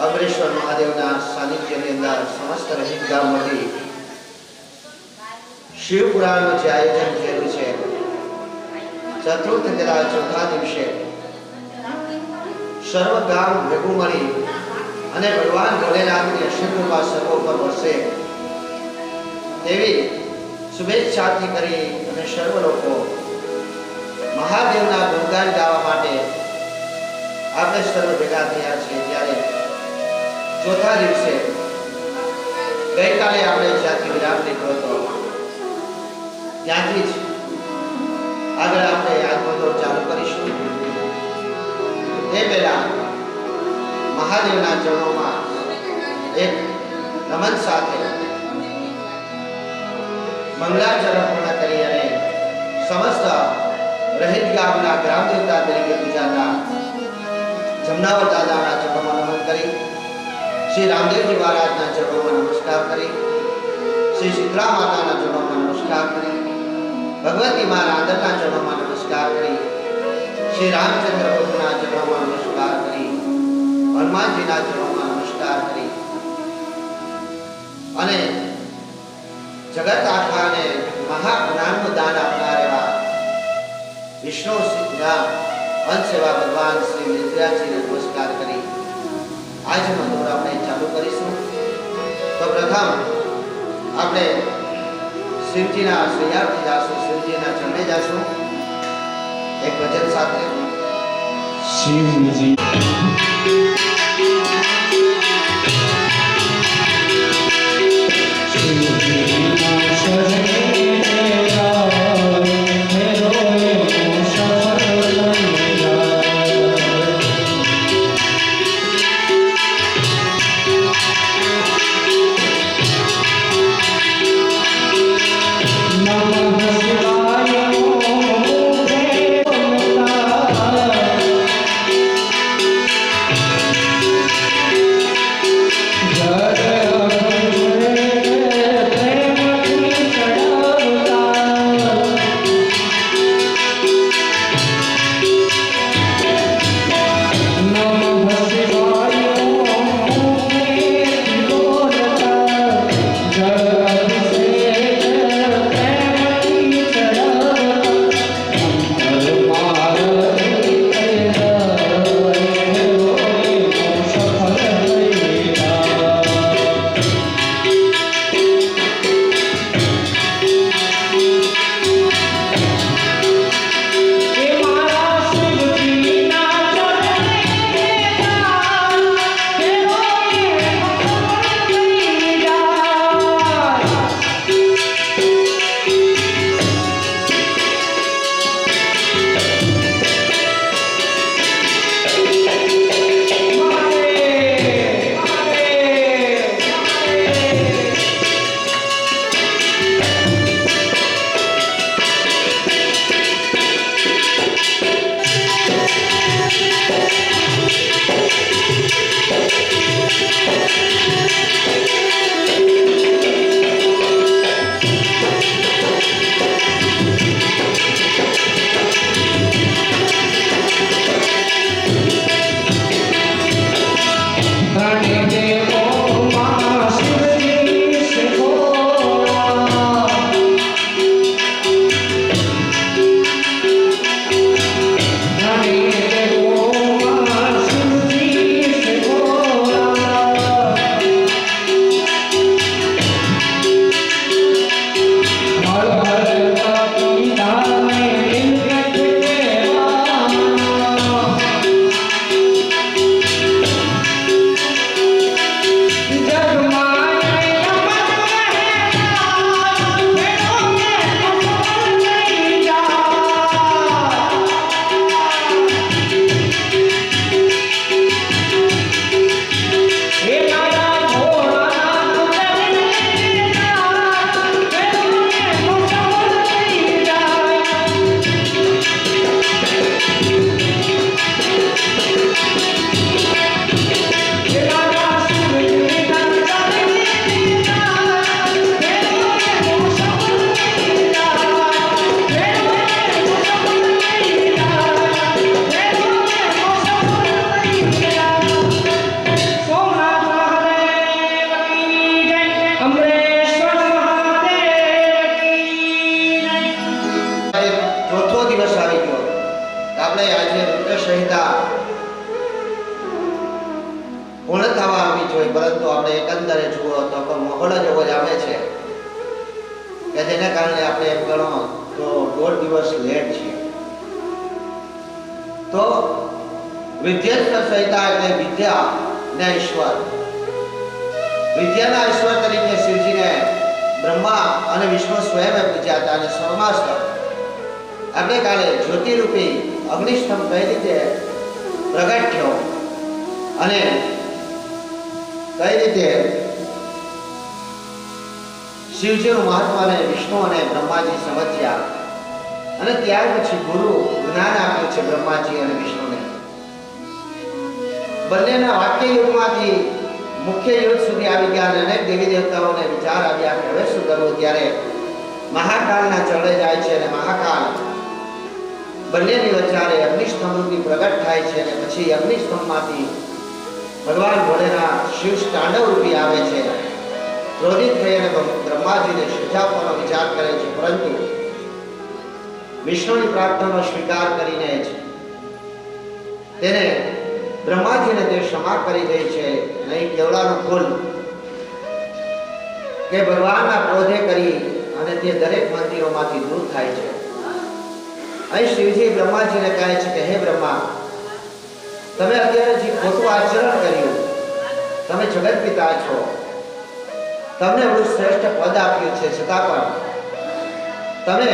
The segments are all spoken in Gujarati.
અગ્રેશ્વર મહાદેવના સાનિધ્યની અંદર સમસ્ત રહિત ગામમાંથી શિવ પુરાણનું જે આયોજન થયેલું છે ચતુર્થ તેના ચોથા દિવસે સર્વ ગામ ભેગું મળી અને ભગવાન ભોલેનાથની અશિકૃપા સર્વ ઉપર વરસે તેવી શુભેચ્છાથી કરી અને સર્વ લોકો મહાદેવના ગુણગાન ગાવા માટે આપણે સર્વ ભેગા થયા છીએ। ત્યારે ચોથા દિવસે ગઈકાલે આપણે જ્યાંથી વિરામ લીધો હતો ત્યાંથી જ આગળ આપણે યાદનો ચાલુ કરીશું। તે પહેલા મહાદેવના ચરણોમાં એક નમન સાથે મંગલાચરણ પૂર્ણ કરી અને સમસ્ત રહિત ગામના ગ્રામ દેવતા તરીકે પૂજાતા જમનાવર દાદાના ચરણોમાં નમન કરી श्री रामदेव जी महाराज चरणों में नमस्कार करें, श्री शीतला माता चरणों में नमस्कार करें, भगवती माँ राधा चरणों में नमस्कार करें, श्री रामचंद्र प्रभु चरणों में नमस्कार करें, हनुमान जी चरणों में नमस्कार करें અને જગત આખાને મહાજ્ઞાનનું દાન આપનાર એવા વિષ્ણુ સિદ્ધના અંશ એવા ભગવાન શ્રી વિદ્યાજીને નમસ્કાર કરી આજનો દોર આપણે ચાલુ કરીશું। તો પ્રથમ આપણે શિવજીના શ્રેયાર્થી જાશું, શિવજીના ચરણે જાશું એક ભજન સાથે। શિવજી હોય, પરંતુ આપણે એકંદરે જુઓ તો માહોલ જ એવો જ આવે છે કે જેને કારણે આપણે એમ ગણો તો 1.5 દિવસ લેટ છીએ. તો વિદ્યેશ્વર સંહિતા એટલે વિદ્યા ને ઈશ્વર. વિદ્યાના ઈશ્વર તરીકે શિવજીને બ્રહ્મા અને વિષ્ણુ સ્વયં પૂજ્યા હતા. અને સોમાસ્ત્ર આપણે કાલે જ્યોતિરૂપી અગ્નિસ્તંભ કઈ રીતે પ્રગટ થયો અને કઈ રીતે શિવજીનું મહત્વ અને વિષ્ણુ અને બ્રહ્માજી સમજ્યા અને ત્યાર પછી ગુરુ જ્ઞાન આપ્યું છે બ્રહ્માજી અને વિષ્ણુને. બંનેના વાક્ય યુગમાંથી મુખ્ય યુગ સુધી આવી ગયા અને અનેક દેવી દેવતાઓને વિચાર આવ્યા કે હવે શું કરવું. ત્યારે મહાકાળના ચડે જાય છે અને મહાકાળ બંનેની વચ્ચે અગ્નિસ્તંભની પ્રગટ થાય છે અને પછી અગ્નિસ્તંભમાંથી ભગવાન ભોળેનાથ શિવ તાંડવ રૂપી આવે છે. ક્રોધિત થઈ અને બ્રહ્માજીને સજા આપવાનો વિચાર કરે છે, પરંતુ વિષ્ણુની પ્રાર્થનાનો સ્વીકાર કરીને જ તેને બ્રહ્માજીને તે ક્ષમા કરી દે છે. નહીં કેવડાનું ફૂલ કે ભગવાનના ક્રોધે કરી અને તે દરેક મંદિરોમાંથી દૂર થાય છે. અહીં શિવજી બ્રહ્માજીને કહે છે કે હે બ્રહ્મા, તમે અત્યારે જે ખોટું આચરણ કર્યું, તમે જગત પિતા છો, તમને એવું શ્રેષ્ઠ પદ આપ્યું છે, છતાં પણ તમે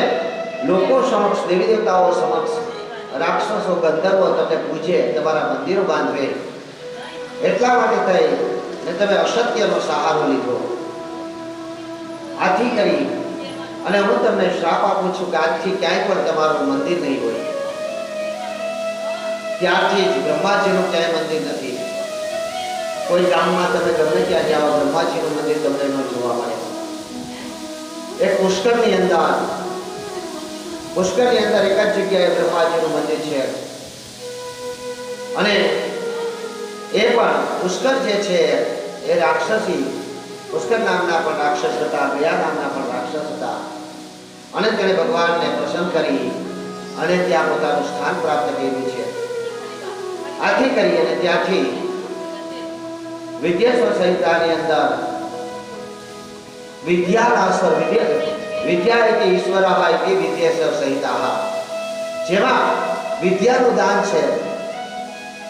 લોકો સમક્ષ, દેવી દેવતાઓ સમક્ષ, રાક્ષસો ગંધર્વો તમને પૂજે, તમારા મંદિરો બાંધવે, એટલા માટે થઈ ને તમે અસત્યનો સહારો લીધો. આથી કરી અને હું તમને શ્રાપ આપું છું કે આજથી ક્યાંય પણ તમારું મંદિર નહીં હોય. ત્યારથી જ બ્રહ્માજીનું ક્યાંય મંદિર નથી. કોઈ ગામમાં તમે ગમે ત્યાં જાઓ, બ્રહ્માજીનું મંદિર તમને ન જોવા મળે. એક પુષ્કરની અંદર એક જ જગ્યાએ બ્રહ્માજીનું મંદિર છે અને એ પણ પુષ્કર જે છે એ રાક્ષસી, પુષ્કર નામના પણ રાક્ષસ હતા, ગયા નામના પણ રાક્ષસ હતા અને તેણે ભગવાનને પ્રસન્ન કરી અને ત્યાં પોતાનું સ્થાન પ્રાપ્ત કર્યું છે. આથી કરી અને ત્યાંથી વિદ્યેશ્વર સંહિતાની અંદર વિદ્યાના સ્વર વિદ્યા એટલે ઈશ્વર ઇતિ વિદ્યેશ્વર સંહિતા, જેમાં વિદ્યાનું દાન છે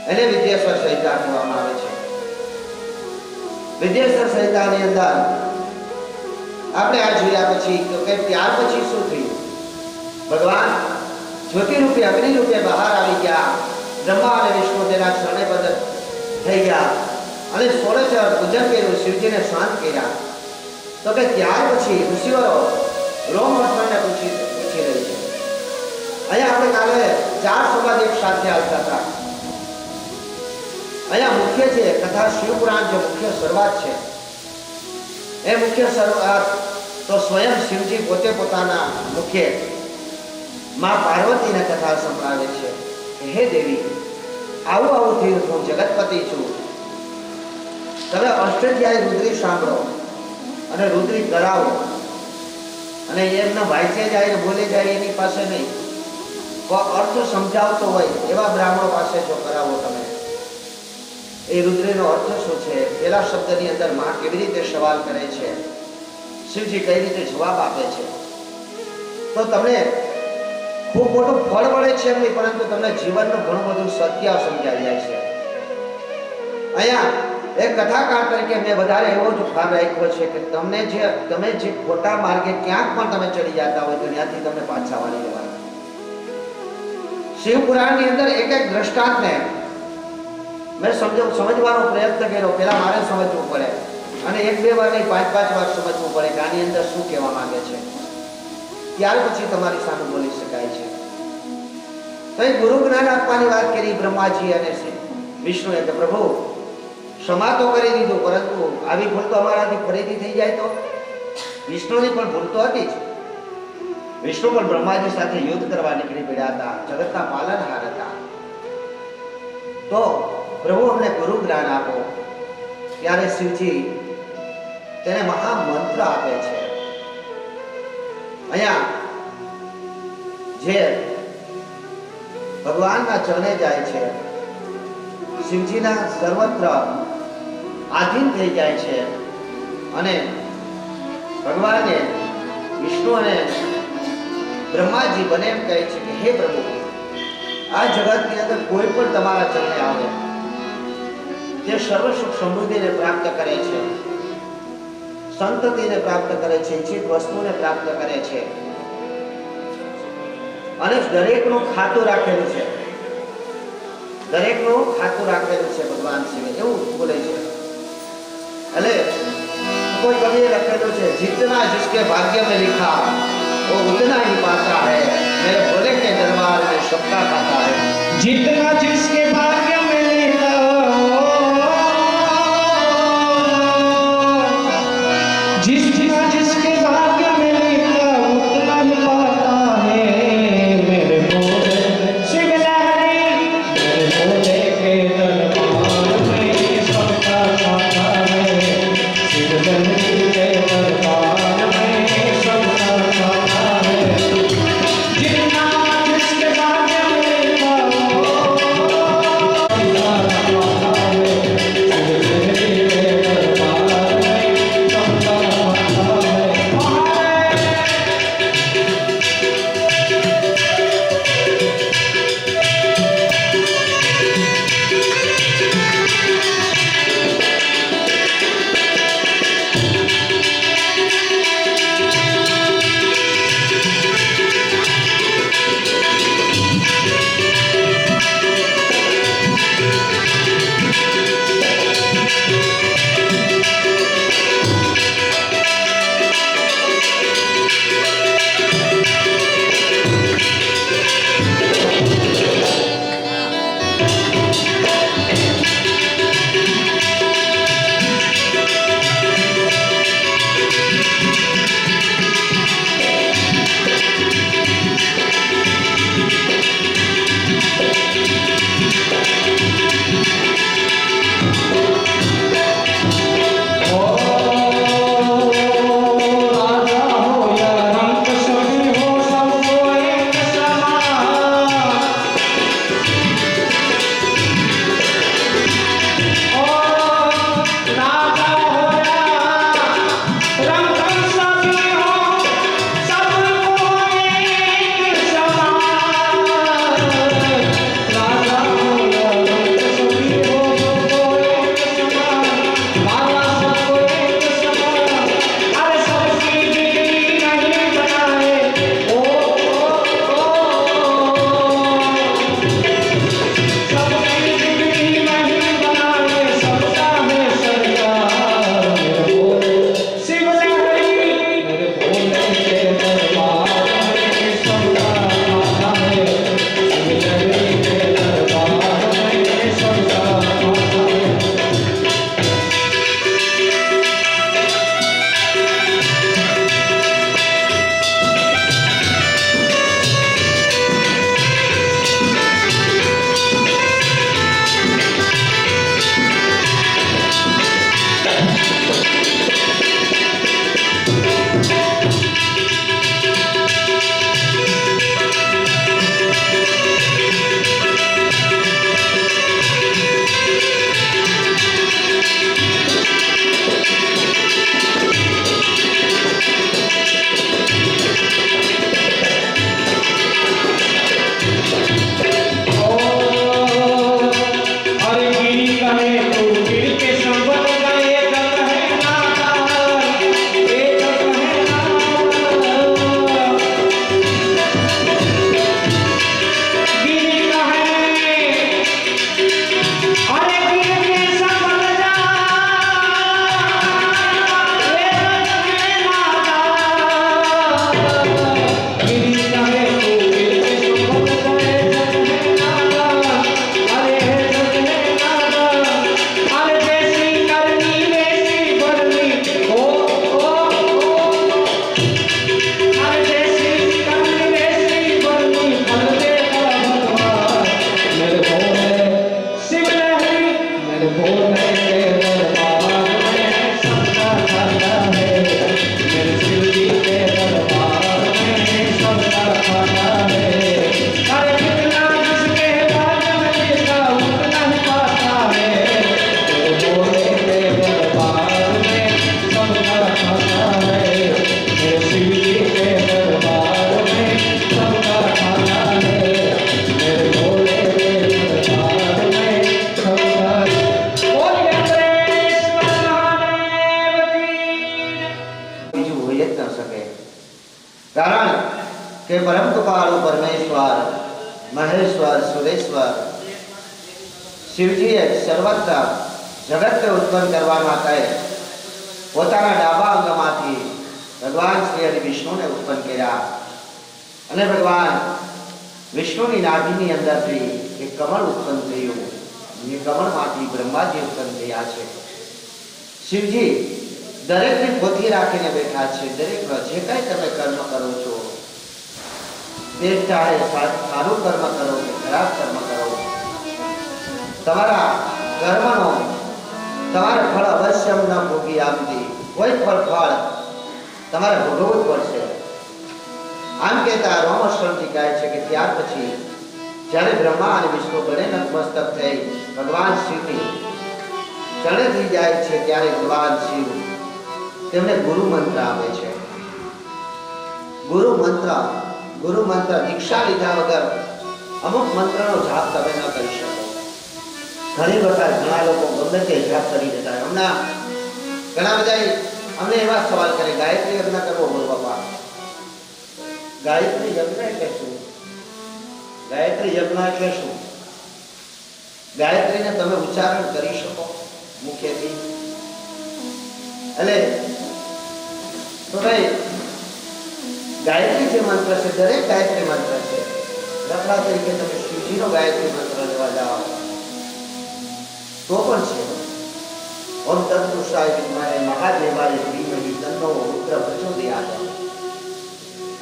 એને વિદ્યેશ્વર સંહિતા કહેવામાં આવે છે. વિદ્યેશ્વર સંહિતાની અંદર આપણે આ જોયા પછી તો કે ત્યાર પછી શું થયું? ભગવાન જ્યોતિરૂપે અગ્નિરૂપે બહાર આવી ગયા. બ્રહ્મા અને વિષ્ણુ તેના શરણેબદ્ધ થઈ ગયા અને 16 પૂજન કર્યું, શિવજીને શાંત કર્યા. તો કે ત્યાર પછી ઋષિઓ રોમહર્ષણને પૂછી રહી છે. અહીંયા આપણે કાલે 4 સંવાદ એક સાથે આવતા હતા. અહીંયા મુખ્ય છે કથા શિવપુરાણ, જે મુખ્ય શરૂઆત છે એ મુખ્ય શરૂઆત તો સ્વયં શિવજી પોતે પોતાના મુખે માં પાર્વતીને કથા સંભળાવે છે કે હે દેવી, આવું આવું થયું, હું જગતપતિ છું, તમે અષ્ટાધ્યાયી રુદ્રી સાંભળો અને રુદ્રી કરાવો. અને એમનો ભાઈસે જાય બોલે જાય એની પાસે નહીં, અર્થ સમજાવતો હોય એવા બ્રાહ્મણો પાસે જો કરાવો તમે. એ રુદ્રનો અર્થ શું છે? પેલા શબ્દની અંદર માં કેવી રીતે સવાલ કરે છે, શિવજી કઈ રીતે જવાબ આપે છે, તો તમને ખૂબ મોટું ફળ મળે છે એમ નહીં, પરંતુ તમને જીવનનું ઘણું બધું સત્ય સમજાઈ જાય છે. અહીંયા એક કથાકાર તરીકે મેં વધારે એવો જ ભાર રાખ્યો છે કે તમે જે ખોટા માર્ગે ક્યાંક પણ તમે ચડી જતા હોય તો ત્યાંથી તમને પાછા વાળી લેવાના. શિવપુરાણની અંદર એક એક દ્રષ્ટાંતને મેં સમજવાનો પ્રયત્ન કર્યો. પહેલા મારે સમજવું પડે અને 1-2 વાર નહીં, 5-5 વાર સમજવું પડે કે આની અંદર શું કહેવા માંગે છે, ત્યાર પછી તમારી સામે બોલી શકાય છે. તો એ ગુરુ જ્ઞાન આપવાની વાત કરી બ્રહ્માજી અને વિષ્ણુએ કે પ્રભુ ક્ષમા તો કરી દીધું, પરંતુ આવી ભૂલ તો અમારાથી ફરીથી થઈ જાય તો? વિષ્ણુની પણ ભૂલ તો હતી જ. વિષ્ણુ પણ બ્રહ્માજી સાથે યુદ્ધ કરવા નીકળી પડ્યા હતા, જગતના પાલનહાર હતા. તો પ્રભુ અમને ગુરુ જ્ઞાન આપો. ત્યારે શિવજી તેને મહામંત્ર આપે છે. અહીંયા જે ભગવાનના ચરણે જાય છે, શિવજીના સર્વત્ર આધીન થઈ જાય છે અને ભગવાને વિષ્ણુ અને બ્રહ્માજી બને એમ કહે છે કે હે પ્રભુ, આ જગતની અંદર કોઈ પણ તમારા ચરણે આવે તે સર્વ સુખ સમૃદ્ધિને પ્રાપ્ત કરે છે, સંતતિને પ્રાપ્ત કરે છે, ઈચ્છિત વસ્તુને પ્રાપ્ત કરે છે અને દરેકનું ખાતું રાખેલું છે, દરેકનું ખાતું રાખેલું છે ભગવાન શિવે, એવું બોલે છે. એટલે કોઈ કવિએ લખેલું છે, જીतना जिसके भाग्य में लिखा वो उतना ही पाता है, मेरे भोले के दरबार में सबका खाता है. जितना जिसके भाग्य में लिखा जितना जिसके भाग्य में लिखा उतना ही पाता है, मेरे भोले शिव लहरी, मेरे भोले के दरबार में सबका खाता है, शिव लहरी के दरबार में सबका खाता है. जितना जिसके भाग्य में लिखा शिव लहरी के दरबार में सबका खाता है. કે પરમ કૃપાળુ પરમેશ્વર મહેશ્વર સુરેશ્વર શિવજીએ સર્વત્ર જગતને ઉત્પન્ન કરવા માટે પોતાના ડાબા અંગમાંથી ભગવાન શ્રી હરિ વિષ્ણુને ઉત્પન્ન કર્યા અને ભગવાન વિષ્ણુની નાભીની અંદરથી એક કમળ ઉત્પન્ન થયું અને કમળમાંથી બ્રહ્માજી ઉત્પન્ન થયા છે. શિવજી દરેકને પોથી રાખીને બેઠા છે. દરેકનો જે કાંઈ તમે કર્મ કરો છો તે ચાહે સારું કર્મ કરો કે ખરાબ કર્મ કરો, તમારા કર્મનો તમારે ફળ અવશ્ય ન ભોગી આપતી કોઈ ફળ તમારે ભોગવવું જ પડશે. આમ કહેતા રોમહર્ષણથી કહે છે કે ત્યાર પછી જ્યારે બ્રહ્મા અને વિષ્ણુ બંને નતમસ્તક થઈ ભગવાન શિવની ચરણે થઈ જાય છે ત્યારે ભગવાન શિવ તેમને ગુરુ મંત્ર આપે છે. ગુરુ મંત્ર દીક્ષા લીધા વગર અમુક મંત્રનો જાપ તમે ન કરી શકો. ઘણી વખત ઘણા લોકો ગમે તે જાપ કરી દેતા હોય. હમણાં ઘણા બધા અમને એવા સવાલ કરે, ગાયત્રી યજ્ઞ કરવો બોલ બાપા. ગાયત્રી યજ્ઞ એટલે શું? ગાયત્રી યજ્ઞ એટલે શું? ગાયત્રીને તમે ઉચ્ચારણ કરી શકો મુખેથી? એટલે તો ભાઈ ગાયત્રી જે મંત્ર છે દરેક ગાયત્રી મંત્ર છે. દાખલા તરીકે તમે શિવજીનો ગાયત્રી મંત્ર લેવા જાઓ તો પણ છે ઓમ તત્પુરુષાય વિદ્મહે મહાદેવાય ધીમહિ તન્નો રુદ્ર પ્રચોદયાત.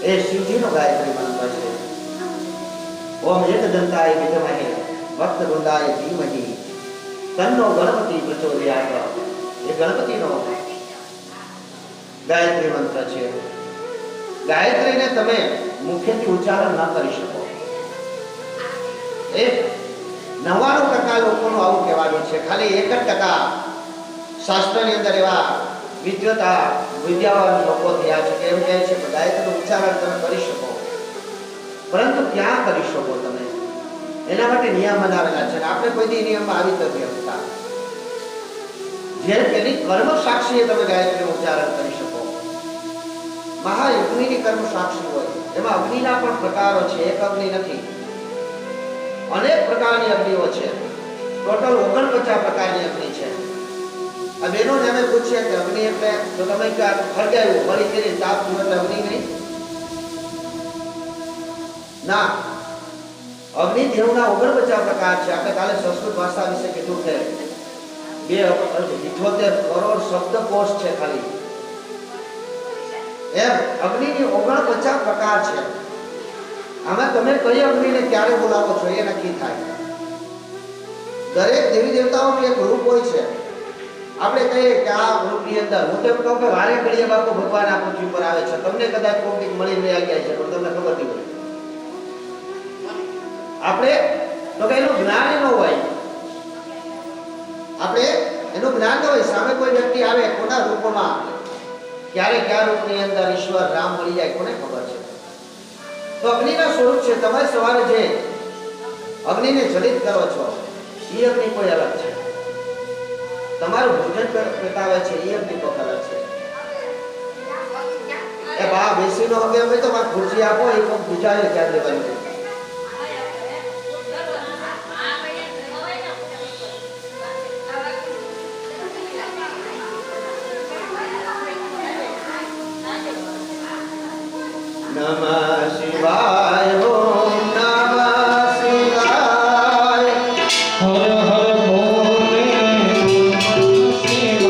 એ શિવજીનો ગાયત્રી મંત્ર છે. ઓમ એકદંતાય વિદ્મહે વક્રતુંડાય ધીમહિ તન્નો ગણપતિ પ્રચોદયાત. એ ગણપતિનો ગાયત્રી મંત્ર છે. ગાયત્રીને તમે મુખેથી ઉચ્ચારણ ન કરી શકો. એ 99% લોકોનું આવું કહેવાનું છે. ખાલી 1% શાસ્ત્રની અંદર એવા વિદ્યાવાન લોકો થયા છે કે એમ કહે છે કે ગાયત્રીનું ઉચ્ચારણ તમે કરી શકો, પરંતુ ક્યાં કરી શકો તમે? એના માટે નિયમ બનાવેલા છે. આપણે કોઈ દી નિયમમાં આવી નથી શકતા. જે તેની કર્મ સાક્ષીએ તમે ગાયત્રીનું ઉચ્ચારણ કરી શકો. મહાયજ્ઞની કર્મ સાક્ષી હોય એમાં અગ્નિના પણ પ્રકારો છે. એક અગ્નિ નથી, અનેક પ્રકારની અગ્નિઓ છે. ટોટલ 49 પ્રકારની અગ્નિ છે. આ બેનોને અમે પૂછીએ કે અગ્નિ એટલે તો તમે ફરગાયું મળી કરી તાપ એટલે અગ્નિ નહીં ના. અગ્નિ દેવના 49 પ્રકાર છે. આપણે કાલે સંસ્કૃત ભાષા વિશે કીધું છે 278 કરોડ શબ્દકોશ છે ખાલી. એમ અગ્નિની 49 પ્રકાર છે. આમાં તમે કઈ અગ્નિને ક્યારે બોલાવો છો એ નક્કી થાય. દરેક દેવી દેવતાઓનું એક રૂપ હોય છે. આપણે કહીએ કે આ રૂપની અંદર હું તેમ કહું કે વારે ઘડીએ બાપુ ભગવાન આ પૃથ્વી પર આવે છે. તમને કદાચ કોઈક મળીને આવી જાય છે પણ તમને ખબર નહીં પડે. આપણે તો કે એનું જ્ઞાન ન હોય. આપણે એનું જ્ઞાન ન હોય. સામે કોઈ વ્યક્તિ આવે કોના રૂપમાં ક્યારે કયા રૂપની અંદર ઈશ્વર રામ મળી જાય કોને ખબર છે? તો અગ્નિના સ્વરૂપ છે. તમે સવારે જે અગ્નિને જલિત કરો છો એ અગ્નિ કોઈ અલગ છે. તમારું ભોજન પેટાવે છે એ અગ્નિ કોઈ અલગ છે. એ બા બેસીનો હવે અમે તો ખુરશી આપો એ કોઈ બીજાને ક્યાં દેવાની? નમઃ શિવાય. ઓમ નમઃ શિવાય. હર હર બોલે શિવાય.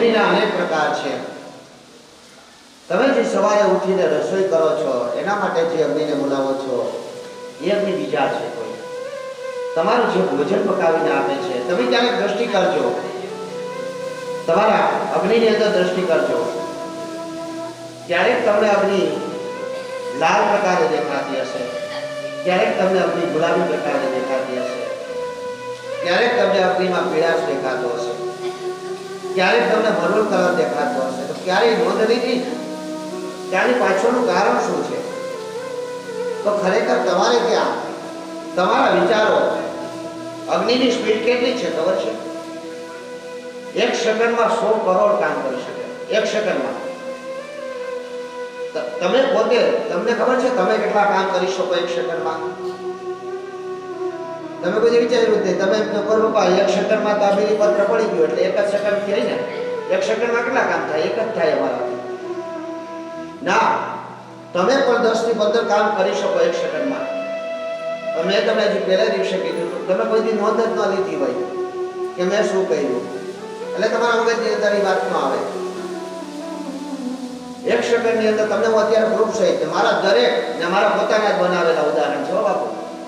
અગ્નિના અનેક પ્રકાર છે. તમે જે સવારે ઉઠીને રસોઈ કરો છો એના માટે જે અગ્નિને બોલાવો છો એ અગ્નિ બીજા છે. કોઈ તમારું જે ભોજન પકાવીને આપે છે, તમે ક્યારેક દ્રષ્ટિ કરજો, તમારા અગ્નિની અંદર દ્રષ્ટિ કરજો, ક્યારેક તમને અગ્નિ લાલ પ્રકારે દેખાતી હશે, ક્યારેક તમને અગ્નિ ગુલાબી પ્રકારે દેખાતી હશે, ક્યારેક તમને અગ્નિમાં પીળાશ દેખાતો હશે, ક્યારેક તમને મરૂન કલર દેખાતો હશે. તો ક્યારેય નોંધ લીધી ત્યાંની પાછળનું કારણ શું છે? તો ખરેખર તમારે ત્યાં તમારા વિચારો, અગ્નિની સ્પીડ કેટલી છે ખબર છે? 1 સેકન્ડમાં 100 કરોડ કામ કરી શકે. 1 સેકન્ડમાં તમે પોતે, તમને ખબર છે તમે કેટલા કામ કરી શકો 1 સેકન્ડમાં? તમે કોઈ વિચાર્યું નથી? તમે પપ્પા 1 સેકન્ડમાં તાબેરી પત્ર પડી ગયું એટલે 1 જ સેકન્ડ થઈ ને. 1 સેકન્ડમાં કેટલા કામ થાય? 1 જ થાય અમારાથી. ના, તમે પણ 10 થી 15 કામ કરી શકો 1 સેકન્ડમાં. મેં તમને હજી પહેલા દિવસે કીધું હતું, તમે કોઈ દી નોંધ જ ન લીધી હોય કે મેં શું કહ્યું, એટલે તમારા મગજની અંદર એ વાત ન આવે. 1 સેકન્ડની અંદર તમને હું અત્યારે પ્રૂફ સહિત મારા દરેક ને મારા પોતાના જ બનાવેલા ઉદાહરણ છે બાપુ,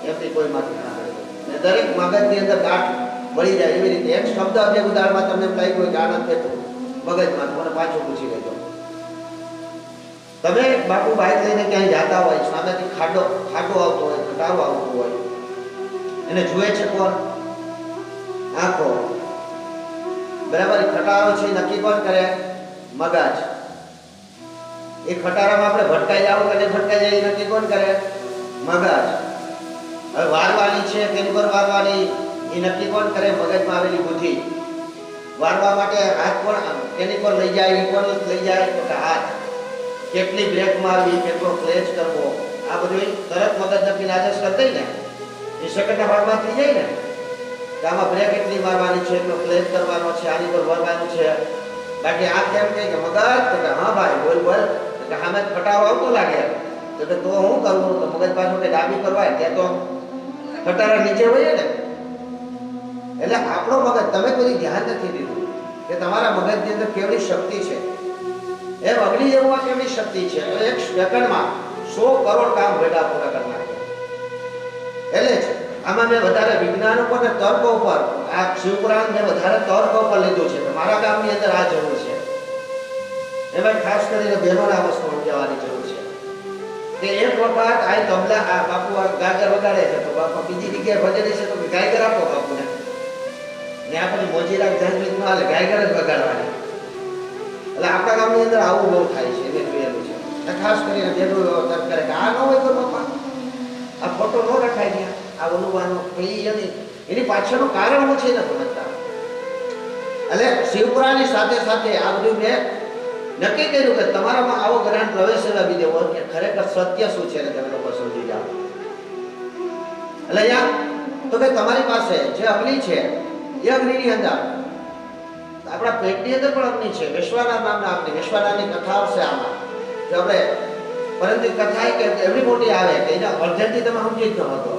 એમથી કોઈ માંથી ના આવે. દરેક મગજની અંદર ગાંઠ વળી જાય એવી રીતે એક શબ્દ જે ઉદાહરણમાં તમને એમ લાગ્યું હોય કે આનંદ થતો મગજમાં, મને પાછું પૂછી લેજો. તમે બાપુ બાઇક લઈને ક્યાંય જતા હોય, સામેથી ખાડો આવતો હોય, ખટારો આવતો હોય, એને જુએ છે કોણ? આંખો. બરાબર. ખટારો છે નક્કી કોણ કરે? મગજ. એ ખટારામાં આપણે ભટકાઈ જાવ કે ભટકાઈ જાય નક્કી કોણ કરે? મગજ. હવે વારવાની છે કેની પર વારવાની એ નક્કી કોણ કરે? મગજમાં આવેલી બુદ્ધિ. વારવા માટે હાથ કોણ કેની પર લઈ જાય? એ કોણ લઈ જાય? તો કે હાથ. કેટલી બ્રેક મારવી, કેટલો ક્લેચ કરવો, આ બધું તરત મગજ નક્કી આદેશ કરી દઈ ને, એ સેકન્ડના ભાગમાં થઈ જાય ને કે આમાં બ્રેક એટલી મારવાની છે, એટલો ક્લેચ કરવાનો છે, આની પર વળવાનું છે. બાકી આ કેમ કે મગજ તો કે હા ભાઈ બોલ બોલ, કે સામે ખટારો આવતો લાગે તો હું કરવું? તો મગજ પાછું કે ડાબી કરવાય ત્યાં તો ખટારા નીચે હોય ને. એટલે આપણો મગજ, તમે કોઈ ધ્યાન નથી દીધું કે તમારા મગજની અંદર કેવડી શક્તિ છે. એમ અગ્નિ જેવું કેવી શક્તિ છે. તો 1 સેકન્ડમાં 100 કરોડ કામ ભેગા પૂરા કરી નાખે. એટલે જ આમાં મેં વધારે વિજ્ઞાન ઉપર ને તર્ક ઉપર, આ શિવપુરાણ મેં વધારે તર્ક ઉપર લીધું છે. મારા ગામની અંદર આ જરૂર છે. એમાં ખાસ કરીને બહેનોને આ વસ્તુ સમજાવવાની જરૂર છે કે એક વખત આ તબલા, આ બાપુ આ ગાગર વગાડે છે તો બાપા બીજી જગ્યાએ ભજે છે તો ગાયગર આપો બાપુને. ને આ પછી મોજીરાગ ઝાંઝરીક ન હાલે, ગાયગર જ વગાડવાની. એટલે આપણા ગામની અંદર આવું બહુ થાય છે, મેં જોયેલું છે. ખાસ કરીને બેનો તર્ક કરે કે આ ન હોય તો બાપા આ ફોટો ન રખાય ગયા, આ ઓલુવાનો એની પાછળનું કારણ શું છે ને સમજતા. એટલે શિવપુરાણની સાથે સાથે આ બધું મેં નક્કી કર્યું કે તમારામાં આવો જ્ઞાન પ્રવેશ લાવી દેવો કે ખરેખર સત્ય શું છે ને તમે લોકો સમજી જાઓ. એટલે અહીંયા તો કે તમારી પાસે જે અગ્નિ છે એ અગ્નિની અંદર આપણા પેટની અંદર પણ અગ્નિ છે. વિશ્વાના નામના અગ્નિ, વિશ્વાનાની કથા આવશે આમાં જો આપણે, પરંતુ કથા કે એવી મોટી આવે કે એના અર્ધેથી તમે સમજી જ ન હતો.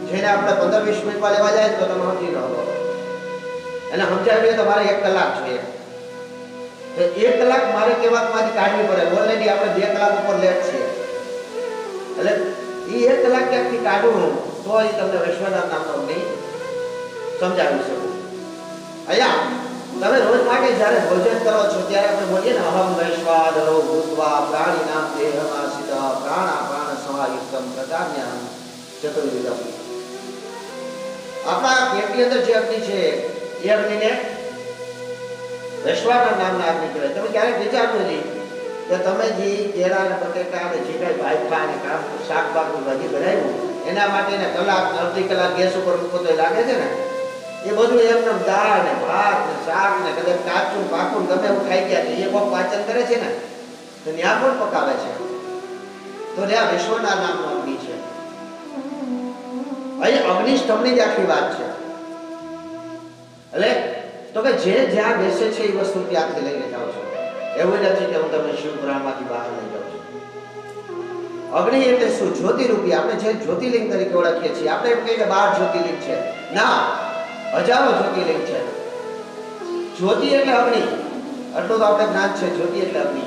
જેને આપણે 15-20 મિનિટમાં લેવા જાય તો તમે સમજી ન હતો. એને સમજાવીએ તો મારે 1 કલાક જોઈએ. તો 1 કલાક મારે કહેવામાંથી કાઢવી પડે. ઓલરેડી આપણે 2 કલાક ઉપર લેટ છીએ. એટલે એ 1 કલાક ક્યાંકથી કાઢવું તો એ તમને વિશ્વનાથ નામનો અગ્નિ સમજાવી શકું. અહીંયા તમે રોજ માટે જ્યારે ભોજન કરો છો ત્યારે આપણે બોલીએ ને અહમ વૈશ્વાનરો ભૂત્વા પ્રાણીનામ દેહમાસિત પ્રાણાપાન સમાયુક્તમ પ્રજાજ્ઞાન ચતુર્વિધમ. આપણા પેટની અંદર જે અગ્નિ છે એ અગ્નિને વૈશ્વાનર નામના અગ્નિ કહેવાય. તમે ક્યારેક વિચારજો નહીં કે તમે જે કેળા અને બટેટા અને જે કઈ ભાઈફા અને શાક બાકનું ભાજી બનાવ્યું એના માટે કલાક અડધી કલાક ગેસ ઉપર મૂકો તો લાગે છે ને, એ બધું એમને દાળ ને ભાત ને શાક ને કદાચ કાચું પાકું ગમે એવું ખાઈ ગયા છે. એ કોક પાચન કરે છે ને તો ત્યાં પણ પકાવે છે. તો ત્યાં વિશ્વના નામનો અગ્નિ છે. અહીં અગ્નિષ્ઠમની જ આખી વાત છે. એટલે તો કે જે જ્યાં બેસે છે એ વસ્તુ ત્યાંથી લઈને જાઓ છો. એવું નથી કે હું તમને શિવપુરાણમાંથી બહાર લઈ જાઉં છું. અગ્નિ એટલે શું? જ્યોતિરૂપી. આપણે જે જ્યોતિર્લિંગ તરીકે ઓળખીએ છીએ. આપણે એમ કહીએ કે 12 જ્યોતિર્લિંગ છે. ના, હજારો જ્યોતિર્લિંગ છે. જ્યોતિ એટલે અગ્નિ આટલું તો આપણે જ્ઞાન છે. જ્યોતિ એટલે અગ્નિ.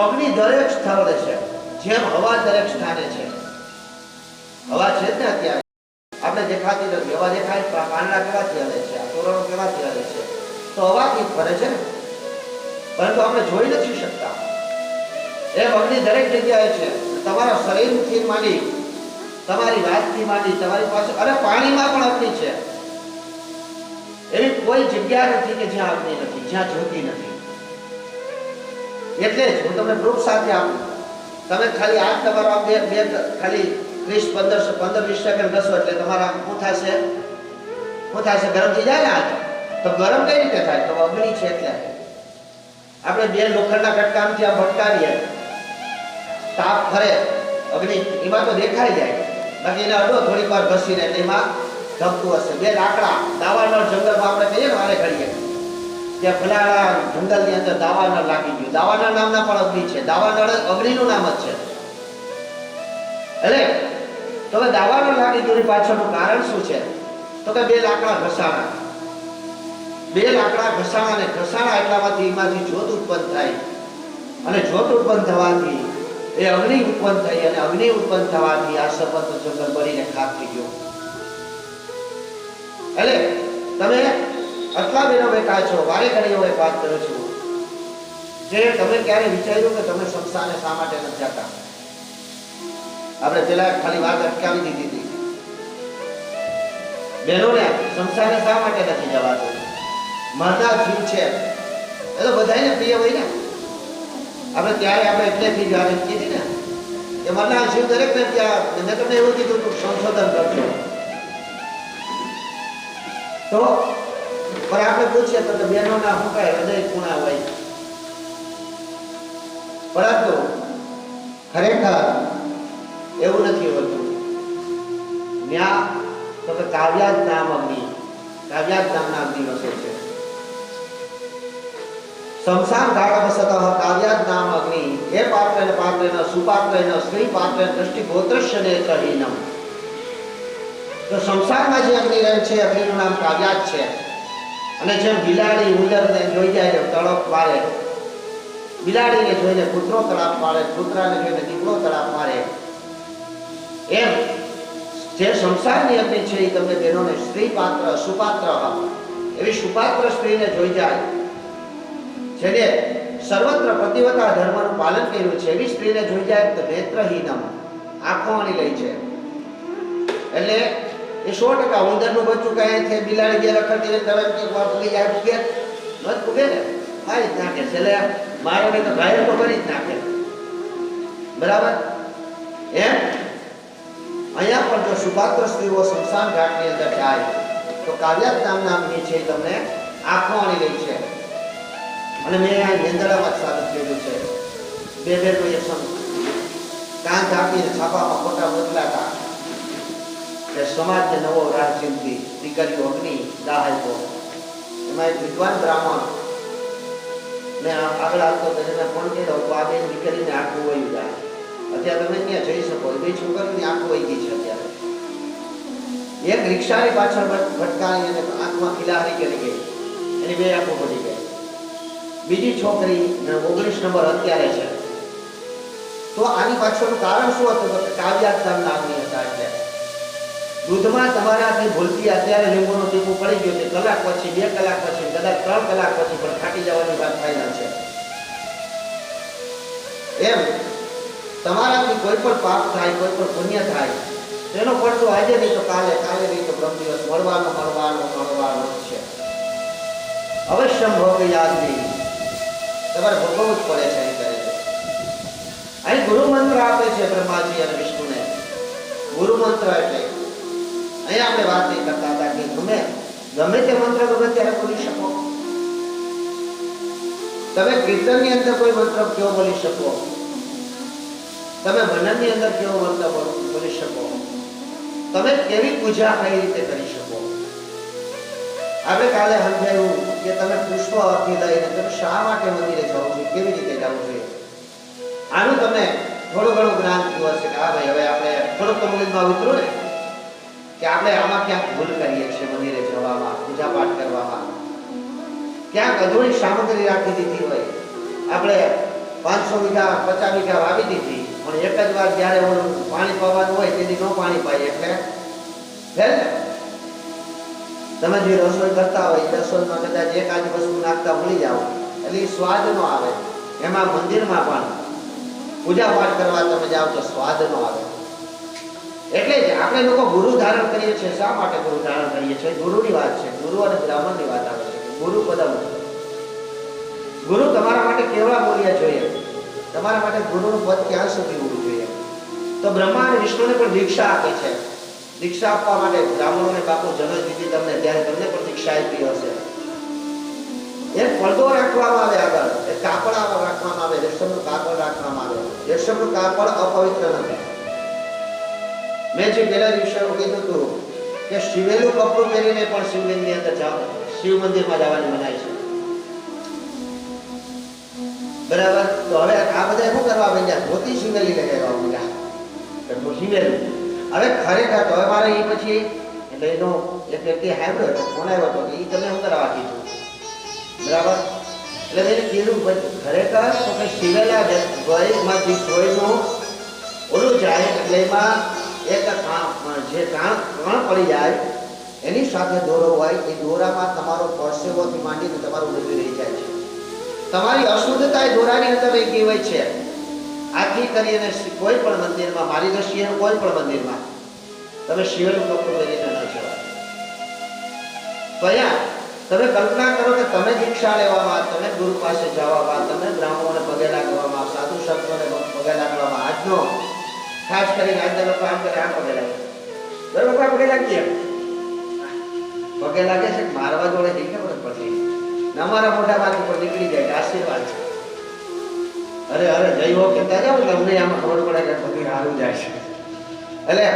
અગ્નિ દરેક સ્થળે છે, જેમ હવા દરેક સ્થાને છે. હવા છે જ ને અત્યારે આપણે દેખાતી નથી. હવા દેખાય, પાંદડા કેવાથી હલે છે, આ તોરણો કેવાથી હલે છે, તો હવાથી ફરે છે ને, પરંતુ આપણે જોઈ નથી શકતા. એમ અગ્નિ દરેક જગ્યાએ છે. તમારા શરીરથી માંડી, તમારી વાતથી માંડી, તમારી પાસે, અરે પાણીમાં પણ અગ્નિ છે. એવી કોઈ જગ્યા નથી કે જ્યાં અગ્નિ નથી, જ્યાં જ્યોતિ નથી. એટલે જ હું તમને પ્રૂફ સાથે આપું. તમે ખાલી આ તમારો બે ખાલી 30 15 20 સેકન્ડ ઘસો એટલે તમારા શું થશે ગરમ થઈ જાય ને. આ તો ગરમ કઈ રીતે થાય? તો અગ્નિ છે. એટલે આપણે બે લોખંડના કટકામથી આ ભટકાવીએ, તાપ ફરે, અગ્નિ એમાં તો દેખાઈ જાય. બાકી એને અડો થોડીક વાર ઘસીને એમાં ધબતું હશે. બે લાકડા દાવાનળ જંગલમાં આપણે કહીએ ને વારે ઘડીએ, ત્યાં ફલાણા જંગલની અંદર દાવાનળ લાગી ગયું. દાવાનળ નામના પણ અગ્નિ છે. દાવાનળ અગ્નિનું નામ જ છે. એટલે તો હવે દાવાનળ લાગી ગયું પાછળનું કારણ શું છે? તો કે બે લાકડા ઘસાણા. બે લાકડા ઘસાણા અને ઘસાણા એટલામાંથી એમાંથી જ્યોત ઉત્પન્ન થાય, અને જ્યોત ઉત્પન્ન થવાથી એ અગ્નિ ઉત્પન્ન થઈ, અને અગ્નિ ઉત્પન્ન થવાથી આ સર્વત્ર જંગલ બળીને ખાક થઈ ગયો. એટલે તમે આટલા બેનો બેઠા છો, વારે ઘડી હું એક વાત કરું છું, જે તમે ક્યારે વિચાર્યું કે તમે સંસ્થાને શા માટે નથી જતા? આપણે પેલા ખાલી વાત અટકાવી દીધી હતી. બહેનોને સંસ્થાને શા માટે નથી જવાતું? મરનાર જીવ છે એ તો બધાને પ્રિય હોય ને. આપણે ત્યારે આપણે એટલેથી જ વાત કીધી ને કે મરનાર જીવ દરેકને ત્યાં. મેં તમને એવું કીધું તું સંશોધન કરજો. તો પણ આપણે પૂછીએ તો બહેનોના શું કાંઈ હૃદય ખૂણા હોય, પરંતુ ખરેખર એવું નથી હોતું. ત્યાં તો કે કાવ્યાજ નામ અગ્નિ, કાવ્યાજ નામના અગ્નિ વસે છે. શમશાન ઘાટ વસતઃ કાવ્યાજ નામ અગ્નિ હે પાત્રેણ પાત્રેણ સુપાત્રેણ સ્ત્રી પાત્રેણ દ્રષ્ટિ ગોત્રસ્ય નેત્રહીનમ. તો શમશાનમાં જે અગ્નિ રહે છે, અગ્નિનું નામ કાવ્યાજ છે. અને જેમ બિલાડી ઉંદરને જોઈ જાય તળપ મારે, બિલાડીને જોઈને કૂતરો તળાપ મારે, કૂતરાને જોઈને દીકરો તળાપ મારે, એમ જે સંસારની અગ્નિ છે એ તમને બહેનોને સ્ત્રી પાત્ર સુપાત્ર એવી સુપાત્ર સ્ત્રીને જોઈ જાય, જેને સર્વત્ર પતિવ્રતા ધર્મનું પાલન કર્યું છે, એવી સ્ત્રીને જોઈ જાય તો નેત્રહીનમ, આંખો અણી લઈ છે. એટલે એ 100% ઉંદરનું બચ્ચું કહે છે બિલાડી જે રખડતી હોય તરત એક વાર પૂગી જાય, પૂગે ન પૂગે ને, મારી જ નાખે છે. એટલે મારે નહીં તો ઘાયલ તો કરી જ નાખે. બરાબર? એમ અહીંયા પણ જો સુપાત્ર સ્ત્રીઓ શમશાન ઘાટની અંદર જાય તો કાવ્યાજ નામના અગ્નિ છે તમને આંખો અણી લઈ છે. અને મેં આ નિંદડામાં સાબિત કર્યું છે. બે કોઈ કાન ઢાંકીને છાપામાં ખોટા મોકલાતા કે સમાજને નવો રાહ ચિંતી દીકરીઓ અગ્નિ દાહકો. એમાં એક વિદ્વાન બ્રાહ્મણ મેં આગળ આવતો તેને ફોન કર્યો તો આ બેન દીકરીને આખું વયું જાય. અત્યારે તમે ત્યાં જઈ શકો, બે છોકરીઓની આંખો વહી ગઈ છે. અત્યારે એક રિક્ષાની પાછળ ભટકાઈ અને આંખમાં ખિલારી કરી ગઈ, એની બે આંખો પડી ગઈ. બીજી છોકરી 19 નંબર અત્યારે છે. તો આની પાછળનું કારણ શું હતું? તો કાવ્યાજ નામના અગ્નિ હતા. એટલે દૂધમાં તમારાથી ભૂલથી અત્યારે લીંબુનું ટીપું પડી ગયું છે, કલાક પછી 2 કલાક પછી કદાચ 3 કલાક પછી પણ ફાટી જવાની વાત ફાઇનલ છે. એમ તમારાથી કોઈ પણ પાપ થાય, કોઈ પણ પુણ્ય થાય, તેનો પડતો આજે નહીં તો કાલે, કાલે નહીં તો બ્રહ્મ દિવસ મળવાનો છે. અવશ્ય ભોગ યાદ નહીં, તમારે ભોગવવું જ પડે છે. કરે છે અહીં ગુરુ મંત્ર આપે છે બ્રહ્માજી અને વિષ્ણુને. ગુરુ મંત્ર એટલે અહીંયા આપણે વાત નહીં કરતા હતા કે ગમે તે મંત્ર ગમે ત્યારે બોલી શકો. તમે કીર્તનની અંદર કોઈ મંત્ર કેવો બોલી શકો, તમે ભજનની અંદર કેવો મંત્ર બોલી શકો, તમે કેવી પૂજા કઈ રીતે કરી શકો. આપણે કાલે સમજાયું કે તમે પુષ્પથી લઈને તમે શા માટે મંદિરે જવું જોઈએ, કેવી રીતે જવું જોઈએ. આનું તમને થોડું ઘણું જ્ઞાન થયું હશે કે હા ભાઈ હવે આપણે થોડુંક તો મગજમાં ઉતરું ને કે આપણે આમાં ક્યાંક ભૂલ કરીએ છીએ મંદિરે જવામાં, પૂજા પાઠ કરવામાં. ક્યાંક અધૂરી સામગ્રી રાખી દીધી હોય, આપણે 500 વીઘા 50 વીઘા વાવી દીધી, પણ એક જ વાર જ્યારે ઓલું પાણી પાવાનું હોય તેથી ન પાણી પાય એટલે ફેલ ને. તમે જે રસોઈ કરતા હોય એ રસોઈમાં કદાચ એક આજ વસ્તુ નાખતા ભૂલી જાઓ એટલે એ સ્વાદ નો આવે. એમાં મંદિરમાં પણ પૂજા પાઠ કરવા તમે જાઓ તો સ્વાદ નો આવે. એટલે જ આપણે લોકો ગુરુ ધારણ કરીએ છીએ. શા માટે ગુરુ ધારણ કરીએ છીએ? ગુરુની વાત છે, ગુરુ અને બ્રાહ્મણની વાત આવે છે. ગુરુ પદમ, ગુરુ તમારા માટે કેવડા બોલ્યા જોઈએ, તમારા માટે ગુરુનું પદ ક્યાં સુધી હોવું જોઈએ? તો બ્રહ્મા અને વિષ્ણુને પણ દીક્ષા આપે છે. દીક્ષા આપવા માટે બ્રાહ્મણોને બાપુ જનોઈ દીધી તમને, ત્યારે તમને પણ દીક્ષા આપી હશે. એક પડદો રાખવામાં આવે, આગળ એક કાપડ રાખવામાં આવે, રેશમનું કાપડ રાખવામાં આવે. રેશમનું કાપડ અપવિત્ર નથી. મેં જે પહેલા દિવસે કીધું હતું કે શિવેલું કપડું પહેરીને પણ શિવલિંગની અંદર જાવ, શિવ મંદિરમાં જવાની મનાઈ છે. બરાબર. તો હવે આ બધા શું કરવા માંડ્યા? ધોતી શિવેલી લગાવવા માંડ્યા. શિવેલું હવે ખરેખર તો હવે મારે એ પછી એટલે એનો એક વ્યક્તિ આવ્યો હતો, ફોન આવ્યો હતો કે એ તમે શું કરવા કીધું? બરાબર. એટલે મેં કીધું ખરેખર તો કે શિવેલા ગોળીમાંથી સોયનું ઓલું જાય એટલે એમાં એક જે કણ પડી જાય એની સાથે દોરો હોય, એ દોરામાં તમારો પરસેવોથી માંડીને તમારું બધું રહી જાય છે. તમારી અશુદ્ધતા એ દોરાની અંદર રહી ગઈ હોય છે. આથી કરીને કોઈ પણ મંદિરમાં, મારી દ્રષ્ટિએ કોઈ પણ મંદિરમાં તમે શિવેલું કપડું પહેરીને ન જવાય. તો અહીંયા તમે કલ્પના કરો કે તમે દીક્ષા લેવામાં, તમે ગુરુ પાસે જવામાં, તમે બ્રાહ્મણોને પગે લાગવામાં, સાધુ સંતોને પગે લાગવામાં, આજનો ખાસ કરીને આજના લોકો આમ કરે, આમ પગે લાગે. બરોબર, પગે લાગીએ, પગે લાગે છે મારવા જોડે નહીં ખબર પડતી, અમારા મોઢામાંથી પણ નીકળી જાય આશીર્વાદ છે. અરે અરે જઈ હો કહેતા જાઓ તમને આમાં ખબર પડે કે બધું સારું જાય છે. એટલે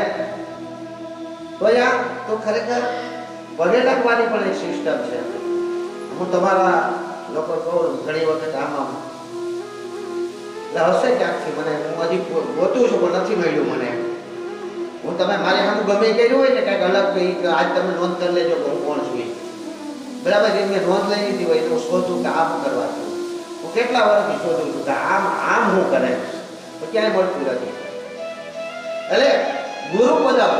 તો યાર તો ખરેખર પગે લાગવાની પણ એક સિસ્ટમ છે. હું તમારા લોકો કહું ઘણી વખત આમાં એટલે હશે ક્યાંકથી, મને હું હજી ગોતું છું પણ નથી મળ્યું મને. હું તમે મારી સામે ગમે કર્યું હોય ને કંઈક અલગ કહી કે આજ તમે નોંધ કરી લેજો કે હું કોણ છું. બરાબર, એ મેં નોંધ લઈ લીધી હોય તો શોધું કે આમ કરવા છું. હું કેટલા વર્ષથી શોધું છું કે આમ આમ હું કરે તો ક્યાંય મળતું નથી. એટલે ગુરુ પદમ,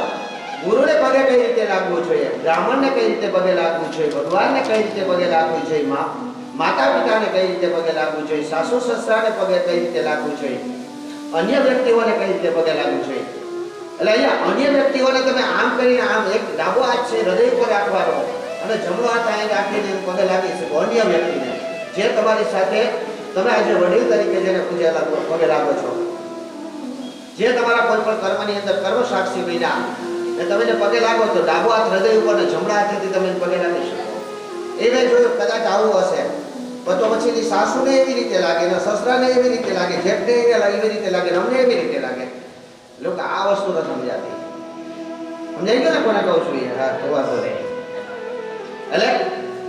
ગુરુને પગે કઈ રીતે લાગવું જોઈએ, બ્રાહ્મણને કઈ રીતે પગે લાગવું જોઈએ, ભગવાનને કઈ રીતે પગે લાગવું જોઈએ, માતા પિતાને કઈ રીતે પગે લાગવું જોઈએ, સાસુ સસરાને પગે કઈ રીતે લાગવું જોઈએ, અન્ય વ્યક્તિઓને કઈ રીતે પગે લાગવું જોઈએ. એટલે અહીંયા અન્ય વ્યક્તિઓને તમે આમ કરીને આમ એક ડાબો હાથ છે હૃદય ઉપર રાખવાનો અને જમણો હાથ અહીં રાખીને પગે લાગી શકો અન્ય વ્યક્તિને, જે તમારી સાથે તમે આજે વડીલ તરીકે જેને પગે લાગો છો, જે તમારા કોઈ પણ કર્મની અંદર કર્મ સાક્ષી બન્યા ને તમે જે પગે લાગો તો ડાબો હાથ હૃદય ઉપર ને જમણા હાથેથી તમે પગે લાગી શકો. એ મેં જોયું કદાચ આવું હશે તો પછી સાસુને એવી રીતે લાગે ને સસરાને એવી રીતે લાગે, જેઠને એવી રીતે લાગે, અમને એવી રીતે લાગે. લોકો આ વસ્તુ નથી સમજાતી. સમજાઈ ગયો ને કોને કહું છું? હા, તો વાંધો નહીં. એટલે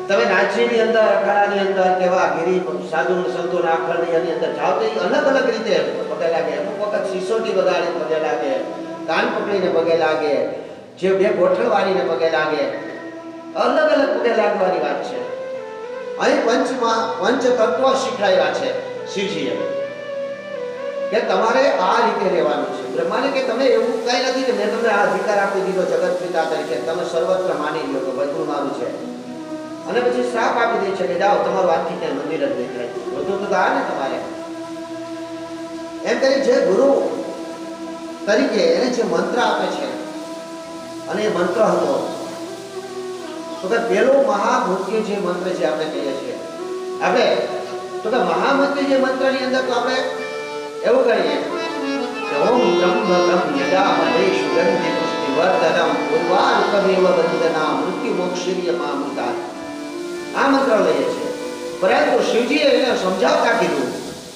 તમે નાચીની અંદર, અખાડાની અંદર કેવા ગિરી સાધુ સંતોના આખરની અંદર જાઓ તો એ અલગ અલગ રીતે પગે લાગે. અમુક વખત સિસોટી વગાડીને પગે લાગે, કાન પકડીને પગે લાગે, જે બે ગોઠણ વાળીને પગે લાગે, અલગ અલગ પગે લાગવાની વાત છે. અહીં પંચ તત્વ શીખવાડ્યા છે શિવજીએ કે તમારે આ રીતે રહેવાનું છે. બ્રહ્માને કે તમે એવું કઈ નથી કે મેં તમને આ અધિકાર આપી દીધો જગત પિતા તરીકે, તમે સર્વત્ર માની લો કે બધું મારું છે અને પછી શ્રાપ આપી દે છે કે જાઓ તમારું આજથી ક્યાંય મંદિર જ દેખાય. બધું તો આ ને તમારે એમ કરી જે ગુરુ તરીકે એને જે મંત્ર આપે છે અને એ મંત્ર હતો તો કે પેલો મહામૃત્યુ જે મંત્ર છે આપણે કહીએ છીએ આપણે તો કે મહામૃત્યુ જે મંત્રની અંદર તો આપણે એવું કરીએ કે ઓમ બ્રહ્મ બ્રહ્મ યદામહે સુગંધિ પુષ્ટિવર્ધનમ ઉર્વારુકમેવ બંધના મૃત્યુ મોક્ષીય મહામૃતા. આ મંત્ર લઈએ છીએ. પરંતુ શિવજીએ એને સમજાવતા કીધું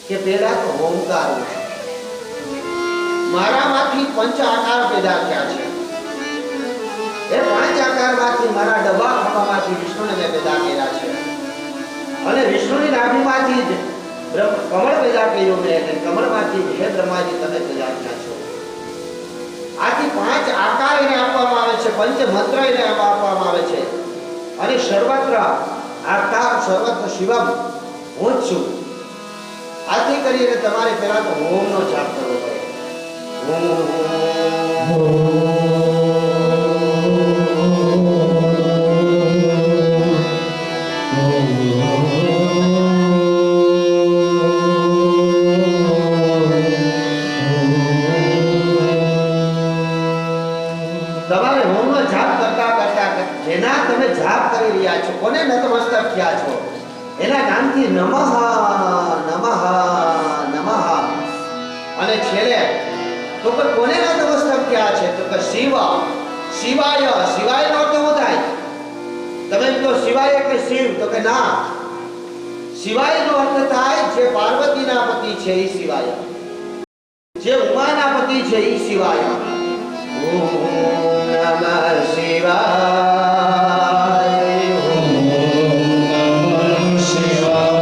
કે પહેલા તો ઓમકાર છે. મારામાંથી પંચ આકાર પેદા થયા છે. એ પાંચ આકારમાંથી મારા ડબ્બા ખાવામાંથી વિષ્ણુને મેં પેદા કર્યા છે અને વિષ્ણુની નાભીમાંથી જ કમળ પેદા કર્યું મેં અને કમળમાંથી હે બ્રહ્માજી તમે પેદા થયા છો. આથી પાંચ આકાર એને આપવામાં આવે છે, પંચ મંત્ર એને આપવામાં આવે છે અને સર્વત્ર આકાર સર્વત્ર શિવમ હું જ છું. આથી કરીને તમારે પહેલા તો ઓમનો જાપ કરવો પડે. તમારે ઓમનો જાપ કરતા કરતા જેના તમે જાપ કરી રહ્યા છો, કોને નતમસ્તક થયા છો, એના નામથી નમઃ નમઃ નમઃ, અને છેલ્લે તો કે કોને નતમસ્તક થયા છે, તો કે શિવ શિવાય. શિવાય નો અર્થ શું થાય? તમે કહો શિવાય એટલે શિવ, તો કે ના, શિવાય નો અર્થ થાય જે પાર્વતીના પતિ છે એ શિવાય, જે ઉમાના પતિ છે એ શિવાય. ઓમ નમઃ શિવાય. ઓમ નમઃ શિવાય.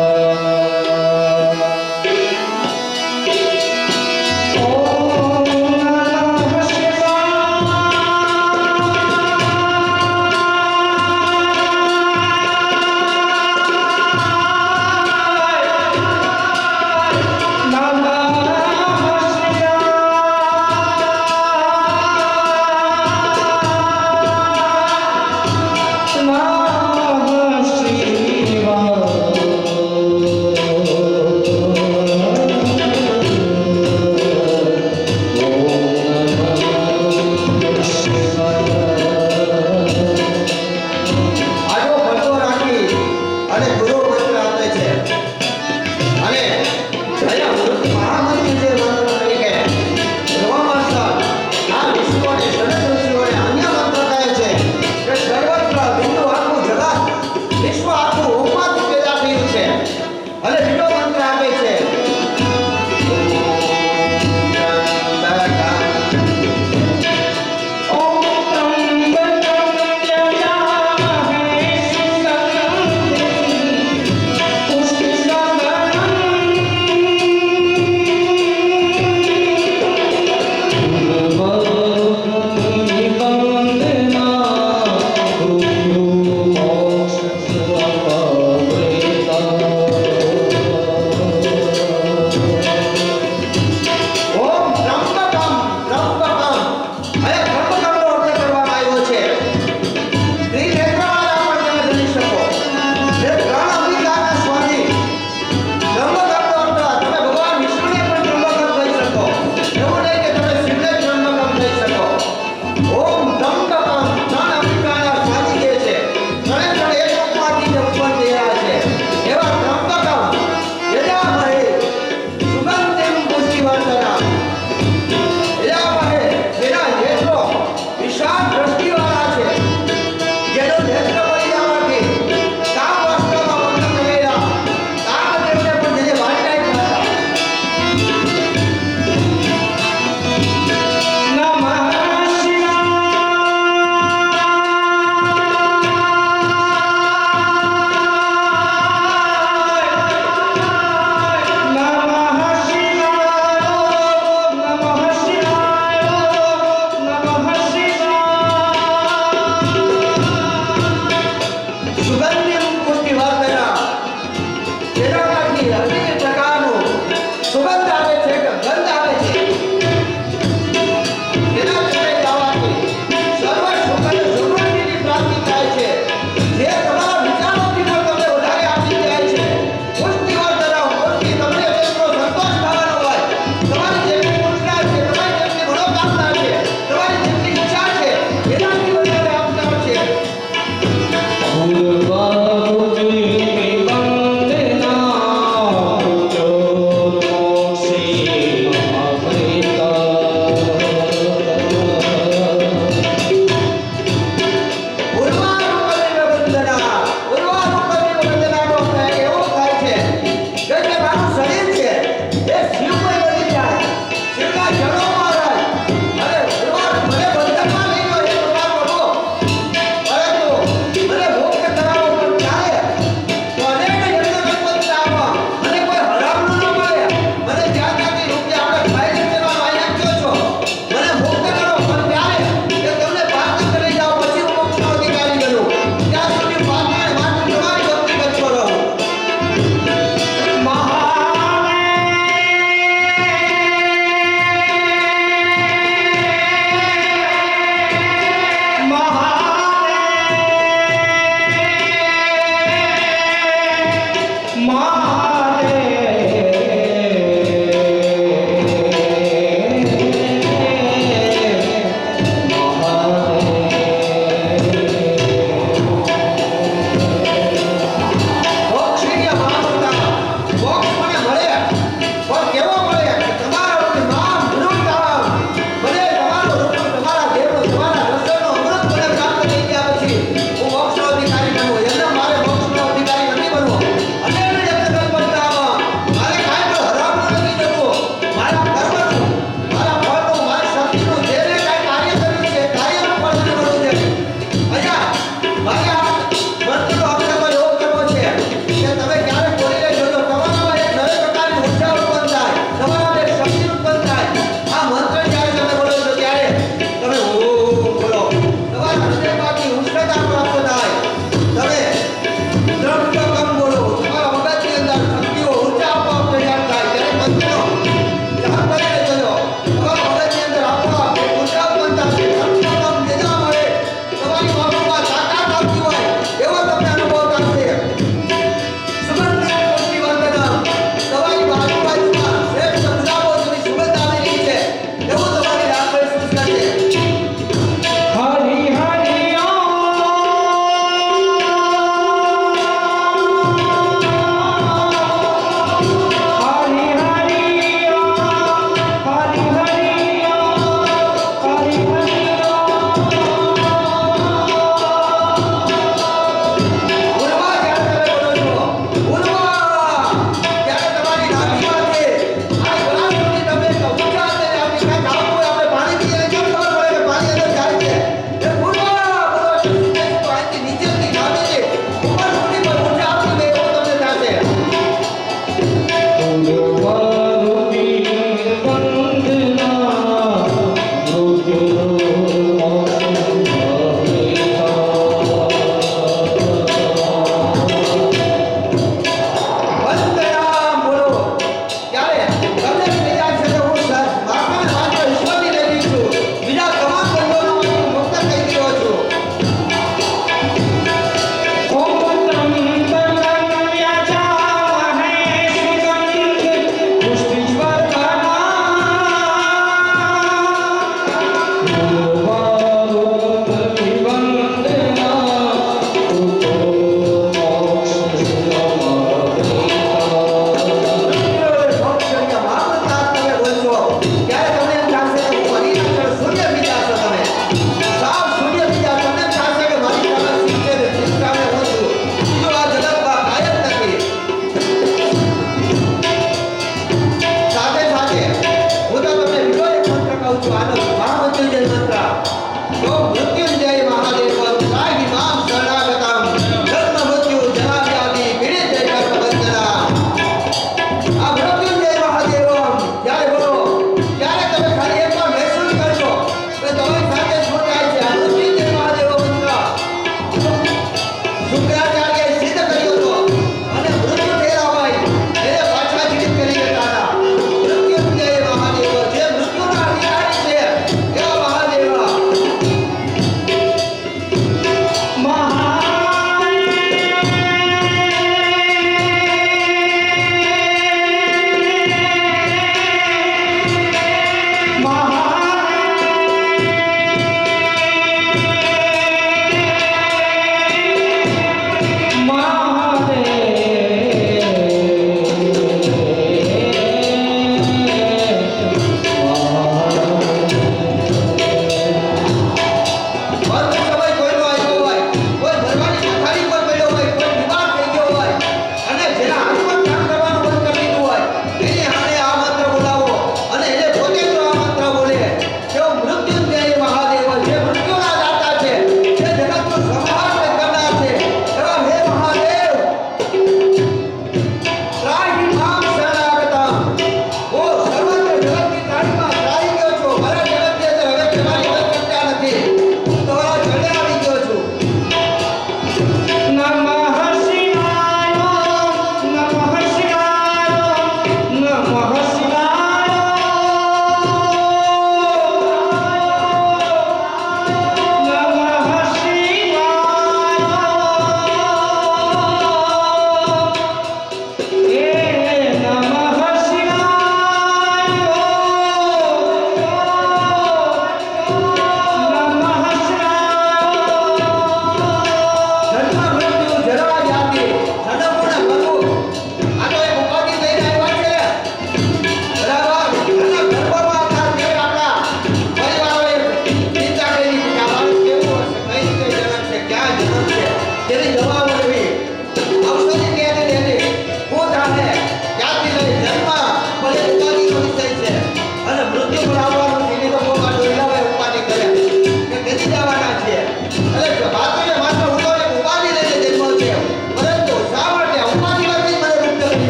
ઓમ નમઃ શિવાય.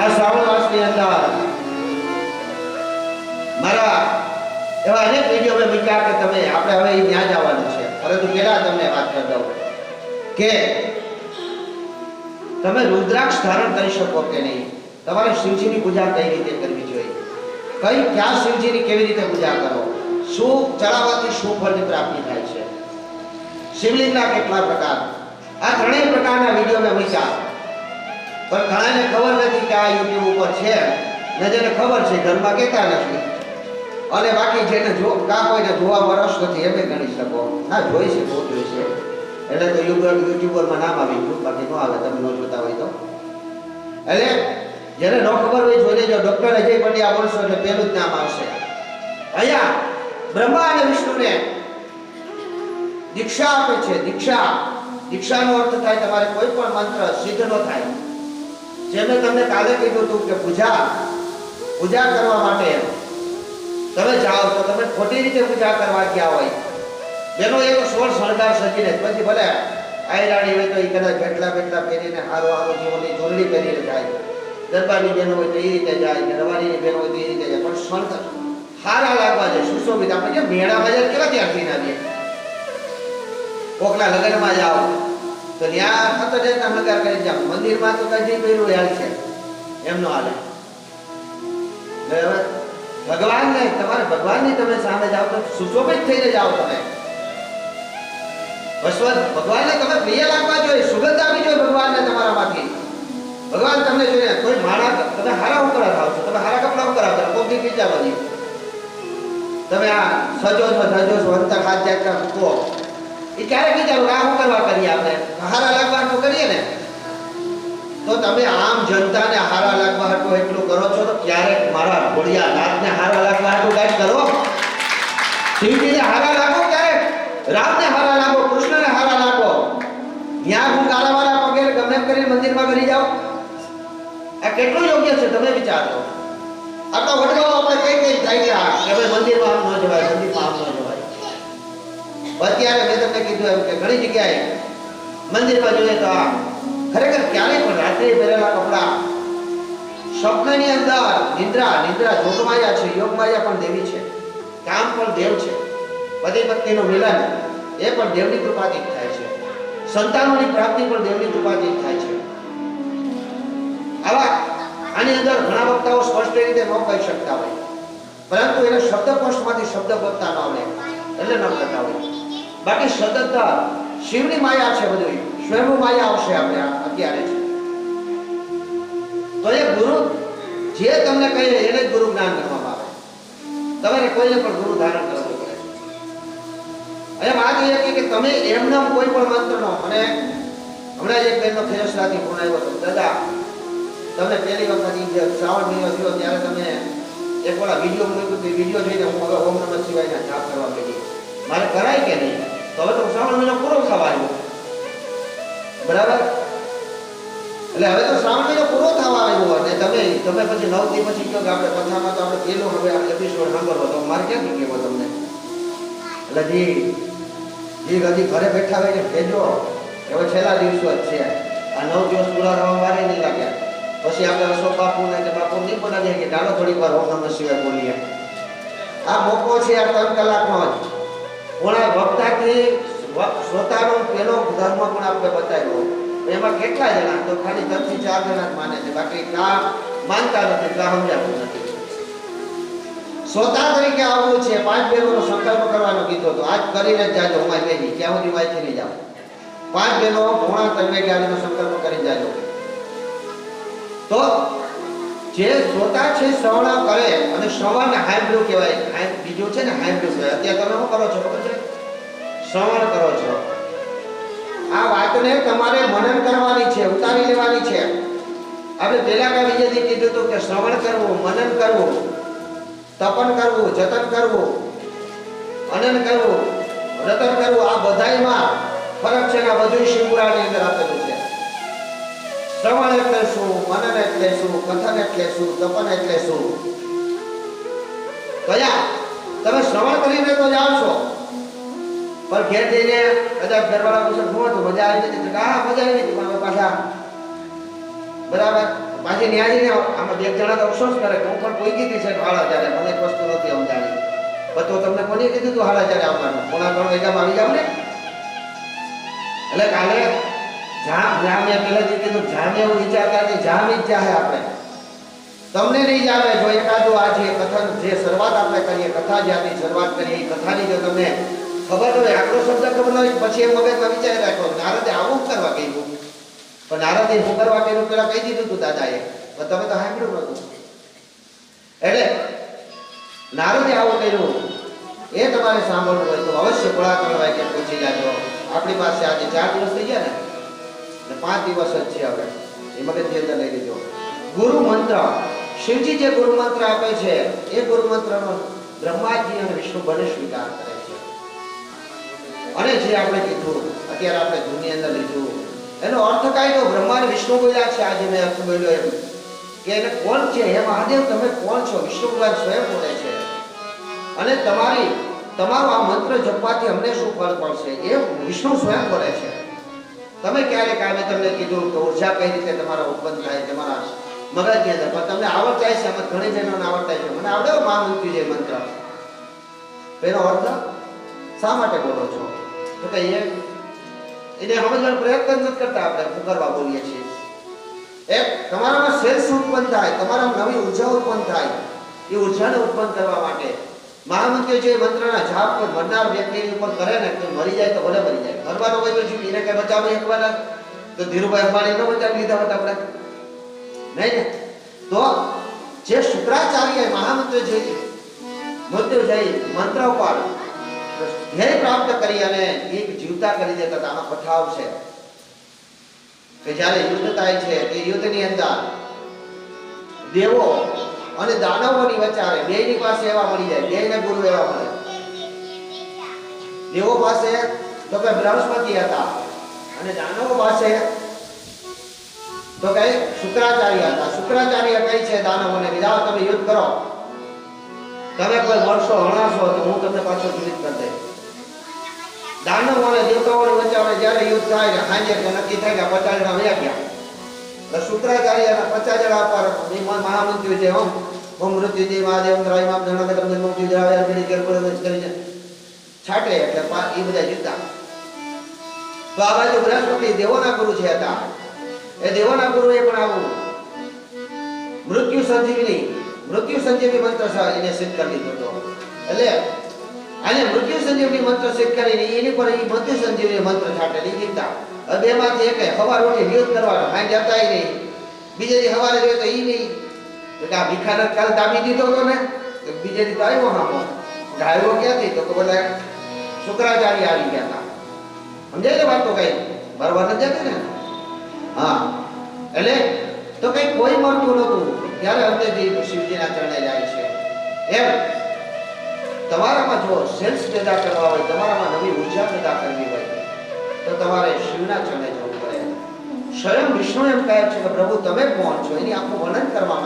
આ શ્રાવણ માસની અંદર મારા એવા અનેક વિડીયો મેં મૂક્યા કે તમે આપણે હવે ત્યાં જવાનું છે, પરંતુ પહેલા તમને વાત કરી દઉં કે તમે રુદ્રાક્ષ ધારણ કરી શકો કે નહીં, તમારે શિવજીની પૂજા કઈ રીતે કરવી જોઈએ, ક્યાં શિવજીની કેવી રીતે પૂજા કરો, શું ચડાવવાથી શું ફળની પ્રાપ્તિ થાય છે, શિવલિંગના કેટલા પ્રકાર, આ ત્રણેય પ્રકારના વિડીયો મેં મૂક્યા. પણ ઘણાને ખબર નથી કે આ યુટ્યુબ ઉપર છે, ને જેને ખબર છે ઘરમાં કહેતા નથી, અને બાકી જેને કોઈને જોવામાં રસ નથી એમ ગણી શકો. ના જોઈ છે, બહુ જોઈ છે, એટલે તો યુટ્યુબરમાં નામ આવી ગયું, બાકી ન આવે તમે ન જોતા હોય તો. એટલે જેને ન ખબર હોય જોઈ લેજો, ડોક્ટર અજય પંડ્યા બોલશો એટલે પહેલું જ નામ આવશે. અહીંયા બ્રહ્મા અને વિષ્ણુને દીક્ષા આપે છે. દીક્ષાનો અર્થ થાય તમારે કોઈ પણ મંત્ર સિદ્ધ ન થાય. જેમ મેં તમને કાલે કીધું હતું કે પૂજા કરવા માટે તમે જાઓ તો તમે ખોટી રીતે પૂજા કરવા ગયા હોય, બેનો એક 16 શણગાર સજીને પછી ભલે આયરાણી હોય તો એ કદાચ બેટલા પહેરીને હારો જીવનની જોડણી પહેરીને જાય, દરબારની બહેનો હોય તો એ રીતે જાય, રવાડીની બહેનો હોય તો એ રીતે જાય, પણ શણગાર હારા લાગવા જાય, સુશોભિત. આપણે જે મેળામાં જાય કેવા ત્યારથી ના દે, કોકના લગ્નમાં જાઓ તો ત્યાં ખતરનાક શણગાર કરી જાઓ, મંદિરમાં તો કઈ પહેર્યું હાલ છે એમ નો હાલે. ભગવાનની તમે સામે જાઓ તો સુશોભિત થઈને જાઓ. તમે ભગવાનને તમે પ્રિય લાગવા જોઈએ, સુગંધ આપવી જોઈએ ભગવાનને તમારામાંથી. ભગવાન તમને જોઈએ કોઈ માણા તમે હારા ઉકળા થાવ છો, તમે હારા કપડા ઉકળા થાવ, કોકની પીચા બની તમે આ સજો છો અંતર હાથ જાગતા મૂકો, એ ક્યારે વિચારો આ શું કરવા કરીએ, આપણે હારા લાગવાનું કરીએ ને તો તમે આમ જનતાને હારા લાગવા હાટું એટલું કરો છો, તો ક્યારેક મારા ભોળિયા નાથને હારા લાગવા હાટું કાંઈક કરો. શિવજીને હારા લાગો, ક્યારેક રામને હારા લાગો, કૃષ્ણને હારા લાગો. ત્યાં હું કાળાવાળા પગે ગમે એમ કરીને મંદિરમાં કરી જાઓ, આ કેટલું યોગ્ય છે તમે વિચારો. આ તો વડગાઓ આપણે કઈ જાય કે ભાઈ મંદિરમાં આમ ન જવાય, મંદિરમાં આમ ન જવાય. અત્યારે મેં તમને કીધું એમ કે ઘણી જગ્યાએ મંદિરમાં જોઈએ તો આ ખરેખર ક્યારેય પણ રાત્રે પહેરેલા કપડા, સ્વપ્નની અંદર નિદ્રા જોગમાયા છે, યોગમાયા પણ દેવી છે, કામ પણ દેવ છે, પતિ પત્નીનું મિલન એ પણ દેવની કૃપાથી જ થાય છે, સંતાનોની પ્રાપ્તિ પણ દેવની કૃપાથી જ થાય છે. આની અંદર ઘણા વક્તાઓ સ્પષ્ટ રીતે ન કહી શકતા હોય, પરંતુ એને શબ્દકોશમાંથી શબ્દ બોલતા ન આવડે એટલે ન કરતા હોય. બાકી સતત શિવની માયા છે, બધું સ્વયંભૂ માયા આવશે આપણે અત્યારે છે. તો એ ગુરુ જે તમને કહે એને જ ગુરુ જ્ઞાન કરવામાં આવે. તમારે કોઈને પણ ગુરુ ધારણ કરવું પડે. અને વાત એ કે તમે એમના કોઈ પણ મંત્રનો, અને હમણાં એક બેનનો ફેરસરાથી ફોન આવ્યો હતો, દાદા તમને પહેલી વખત શ્રાવણ મહિનો થયો ત્યારે તમે એક ઓલા વિડીયો મૂક્યું, તે વિડીયો જોઈને હું હવે ઓમ નમઃ શિવાયના જાપ કરવા માંડી, મારે કરાય કે નહીં? તો હવે તો શ્રાવણ મહિનો પૂરો થવા આવ્યો, બરાબર? એટલે હવે તો શ્રાવણ મહિનો પૂરો થવા આવ્યો અને તમે પછી 9 દી પછી કહો કે આપણે કથામાં તો આપણે પેલો હવે એપિસોડ સાંભળવો, તો મારે ક્યાંથી કહેવો તમને? એટલે હજી ઘરે બેઠા હોય ને કહેજો કે હવે છેલ્લા દિવસો જ છે, આ 9 દિવસ પૂરા થવા વારે નહીં લાગ્યા. પછી આપણે અશોક બાપુને કે બાપુ નહીં બનાવીએ કે ચાલો થોડીક વાર ઓમ નમઃ શિવાય બોલીએ. આ મોકો છે આ 3 કલાકનો જ. કોણા વક્તાથી શ્રોતાનો પેલો ધર્મ પણ આપણે બતાવ્યો. એમાં કેટલા જણા તો ખાલી 3 થી 4 જણા જ માને છે, બાકી કા માનતા નથી, કા સમજાતું નથી. શ્રોતા તરીકે આવવું છે, 5 બહેનોનો સંકલ્પ કરવાનો કીધો તો આજ કરીને જ જાજો. હું બેની ક્યાં સુધી વાંચી નહીં જાઉં. 5 બહેનો પોણા 3 વાગ્યાનો સંકલ્પ કરી જાજો. તો જે શ્રોતા છે શ્રવણ કરે, અને શ્રવણ હાંભળ્યું કહેવાય, બીજું છે ને હાંભળ્યું કહેવાય. અત્યારે તમે શું કરો છો ખબર છે? શ્રવણ કરો છો. આ વાતને તમારે મનન કરવાની છે, ઉતારી લેવાની છે. આપણે પહેલા કા વિજયથી કીધું હતું કે શ્રવણ કરવું, મનન કરવું, તપન કરવું, જતન કરવું, અનન કરવું, રતન કરવું, આ બધાયમાં ફરક છે ને બધું શિવપુરાણની અંદર આપેલું છે. શ્રવણ એટલે શું, મનન એટલે શું, કથન એટલે શું, તપન એટલે શું? કયા તમે શ્રવણ કરીને તો જાઓ છો, પણ ઘેર જઈને કદાચ ઘરવાળા પૂછે શું હતું, મજા આવી નથી? હા મજા આવી હતી, પણ પાછા બરાબર. પાછી ન્યાયને આમાં બે જણા તો અફસોસ કરે કે હું પણ કોઈ કીધી છે 8,500 મને એક વસ્તુ નથી સમજાણી. પણ તો તમને કોને કીધું તું 8,500 આવવાનું? 3:30 વાગ્યામાં આવી જાવ ને. એટલે કાલે જ્યાં મેં પહેલાથી કીધું જ્યાં એવું વિચારતા નથી, જ્યાં જ ચાહે આપણે તમને નહીં જાવે. જો એકાદું આ જે કથન જે શરૂઆત આપણે કરીએ, કથા જ્યાંથી શરૂઆત કરીએ એ કથાની જો તમને ખબર હોય, આટલો શબ્દ ખબર હોય, પછી એ મગજમાં વિચારી રાખો નારદે આવું કરવા કહ્યું. પણ નારદે હું કરવા કહ્યું પેલા કહી દીધું તું દાદાએ, પણ તમે તો સાંભળ્યું નતું. એટલે નારદે આવું કર્યું એ તમારે સાંભળવું હોય તો અવશ્ય કોળાકળ વાગે પહોંચી જાજો. આપણી પાસે આજે 4 દિવસ થઈ ગયા ને, એટલે 5 દિવસ જ છે. હવે એ મગજની અંદર લઈ લીધો. ગુરુ મંત્ર, શિવજી જે ગુરુ મંત્ર આપે છે એ ગુરુ મંત્રનો બ્રહ્માજી અને વિષ્ણુ બંને સ્વીકાર કરે છે. અને જે આપણે કીધું અત્યારે આપણે ધૂની અંદર લીધું એનો અર્થ કાંઈ તો બ્રહ્મા અને વિષ્ણુ બોલ્યા છે. આજે મેં અર્થ બોલ્યો એમ કે એને કોણ છે? હે મહાદેવ તમે કોણ છો? વિષ્ણુ ભગવાન સ્વયં બોલે છે. અને તમારો આ મંત્ર જપવાથી અમને શું ફળ પડશે એ વિષ્ણુ સ્વયં બોલે છે. તમે ક્યારેક મેં તમને કીધું કે ઉર્જા કઈ રીતે તમારા ઉત્પન્ન થાય તમારા મગજની અંદર, પણ તમને આવડતાય છે. અમે ઘણી જણોને આવડતાય છે. મને આવડે મહામૃત્યુ જે મંત્ર, એનો અર્થ શા માટે બોલો છો? તો કે એને સમજવાનો પ્રયત્ન નથી કરતા. આપણે પુકારવા બોલીએ છીએ. એક તમારામાં સેલ્સ ઉત્પન્ન થાય, તમારામાં નવી ઉર્જા ઉત્પન્ન થાય. એ ઉર્જાને ઉત્પન્ન કરવા માટે મહામંત્રી જે મંત્રના જાપ પર મરનાર વ્યક્તિની ઉપર કરે ને તો મરી જાય તો ભલે મરી જાય. મરવાનો હોય તો જીવ એને કઈ બચાવી શકવાના? તો ધીરુભાઈ અંબાણી ન બચાવી લીધા હોત આપણે? નહીં ને. તો જે શુક્રાચાર્ય મહામંત્ર જે મૃત્યુ જઈ મંત્ર ઉપર ધ્યેય પ્રાપ્ત કરી અને એક જીવતા કરી દેતા હતા. આમાં કથાઓ છે કે જ્યારે યુદ્ધ થાય છે તે યુદ્ધની અંદર દેવો અને દાનવોની વચ્ચે બેયની પાસે એવા મળી જાય, બેયને ગુરુ એવા મળે. દેવો પાસે તો કે બૃહસ્પતિ હતા અને દાનવો પાસે તો કે શુક્રાચાર્ય હતા. શુક્રાચાર્ય કહે છે દાનવોને કે જાઓ તમે યુદ્ધ કરો, તમે કોઈ મળશો હણાશો તો હું તમને પાછો જીવિત કરી દઈશ. દાનવો અને દેવતાઓની વચ્ચે જ્યારે યુદ્ધ થાય ને સાંજે નક્કી થાય કે 50 જણા વયા ગયા. એટલે શુક્રાચાર્યના 50 જણા પર મહામંત્રી છે ઓમ મૃત્યુજી મહાદેવ રાયમામ ધનાગતમ જન્મોક્તિ ધરાવ્યા કરી કરી છાટે એટલે એ બધા જીવતા. તો આ બાજુ બૃહસ્પતિ દેવોના ગુરુ છે હતા. એ દેવોના ગુરુએ પણ આવું મૃત્યુ સંજીવની મંત્ર એને સિદ્ધ કરી દીધો હતો. એટલે આને મૃત્યુ સંજીવની મંત્ર સિદ્ધ કરીને એની પર એ મૃત્યુ સંજીવની મંત્ર છાટેલી જીવતા. બે માંથી એક સવાર ઉઠી યુદ્ધ કરવાનો, હાઈ જતા નહીં, બીજે દી સવારે જોઈએ તો એ નહીં. આ ભીખાને કાલ દાબી દીધો હતો ને, બીજે દી તો આવ્યો હામો ગાયો ક્યાંથી? તો બોલે શુક્રાચાર્ય આવી ગયા હતા. સમજાય ને વાત? તો કઈ બરબર નથી જતી ને. હા, એટલે તો કઈ કોઈ મળતું નતું. ત્યારે અંતેથી શિવજીના ચરણે જાય છે. એમ તમારામાં જો સેલ્સ પેદા કરવા હોય, તમારામાં નવી ઉર્જા પેદા કરવી હોય તો તમારે શિવના ચરણે જવું પડે. સ્વયં વિષ્ણુ એમ કહે છે કે પ્રભુ તમે કોણ છો એની આખું વર્ણન કરવા